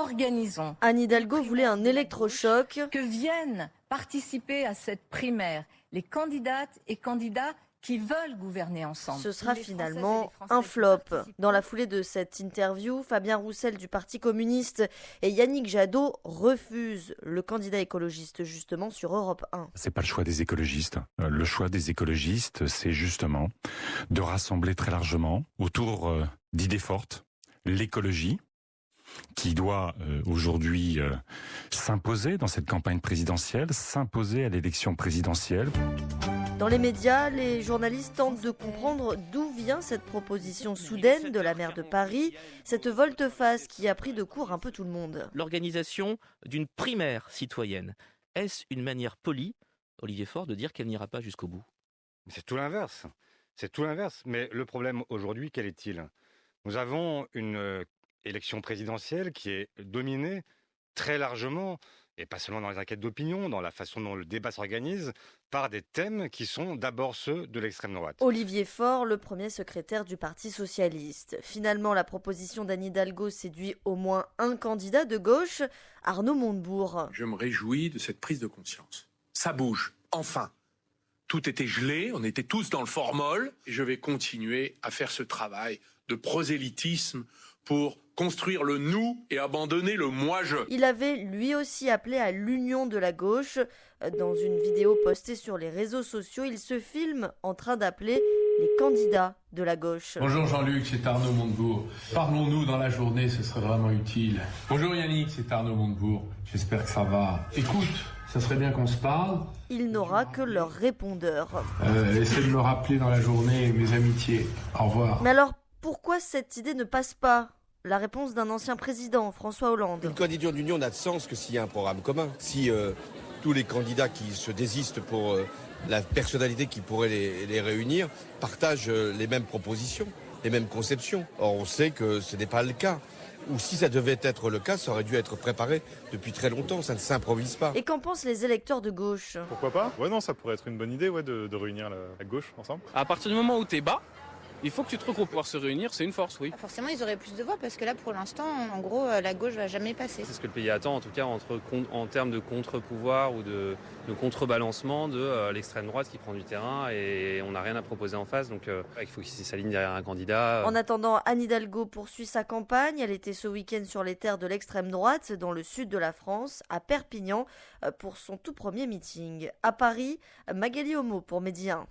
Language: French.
organisons. Anne Hidalgo voulait un électrochoc. Que viennent participer à cette primaire les candidates et candidats qui veulent gouverner ensemble. Ce sera finalement un flop. Dans la foulée de cette interview, Fabien Roussel du Parti communiste et Yannick Jadot refusent le candidat écologiste justement sur Europe 1. C'est pas le choix des écologistes. Le choix des écologistes, c'est justement de rassembler très largement autour d'idées fortes, l'écologie, qui doit aujourd'hui s'imposer dans cette campagne présidentielle, s'imposer à l'élection présidentielle. Dans les médias, les journalistes tentent de comprendre d'où vient cette proposition soudaine de la maire de Paris, cette volte-face qui a pris de court un peu tout le monde. L'organisation d'une primaire citoyenne, est-ce une manière polie, Olivier Faure, de dire qu'elle n'ira pas jusqu'au bout? C'est tout l'inverse. C'est tout l'inverse. Mais le problème aujourd'hui, quel est-il? Nous avons une élection présidentielle qui est dominée très largement, et pas seulement dans les enquêtes d'opinion, dans la façon dont le débat s'organise, par des thèmes qui sont d'abord ceux de l'extrême droite. Olivier Faure, le premier secrétaire du Parti socialiste. Finalement, la proposition d'Anne Hidalgo séduit au moins un candidat de gauche, Arnaud Montebourg. Je me réjouis de cette prise de conscience. Ça bouge, enfin. Tout était gelé, on était tous dans le formol, et je vais continuer à faire ce travail de prosélytisme pour construire le nous et abandonner le moi-je. Il avait lui aussi appelé à l'union de la gauche. Dans une vidéo postée sur les réseaux sociaux, il se filme en train d'appeler les candidats de la gauche. Bonjour Jean-Luc, c'est Arnaud Montebourg. Parlons-nous dans la journée, ce serait vraiment utile. Bonjour Yannick, c'est Arnaud Montebourg. J'espère que ça va. Écoute, ça serait bien qu'on se parle. Il n'aura que leur répondeur. Essaie de me rappeler dans la journée mes amitiés. Au revoir. Mais alors, pourquoi cette idée ne passe pas? La réponse d'un ancien président, François Hollande. Une candidature d'union n'a de sens que s'il y a un programme commun. Si tous les candidats qui se désistent pour la personnalité qui pourrait les réunir partagent les mêmes propositions, les mêmes conceptions. Or, on sait que ce n'est pas le cas. Ou si ça devait être le cas, ça aurait dû être préparé depuis très longtemps, ça ne s'improvise pas. Et qu'en pensent les électeurs de gauche? Pourquoi pas? Ouais, non, ça pourrait être une bonne idée de réunir la gauche ensemble. À partir du moment où t'es bas, il faut que tu te regroupes. Pouvoir se réunir, c'est une force, oui. Forcément, ils auraient plus de voix parce que là, pour l'instant, en gros, la gauche va jamais passer. C'est ce que le pays attend, en tout cas, en termes de contre-pouvoir ou de contrebalancement de l'extrême droite qui prend du terrain et on n'a rien à proposer en face. Donc, il faut qu'ils s'alignent derrière un candidat. En attendant, Anne Hidalgo poursuit sa campagne. Elle était ce week-end sur les terres de l'extrême droite, dans le sud de la France, à Perpignan, pour son tout premier meeting. À Paris, Magali Homo pour Média 1.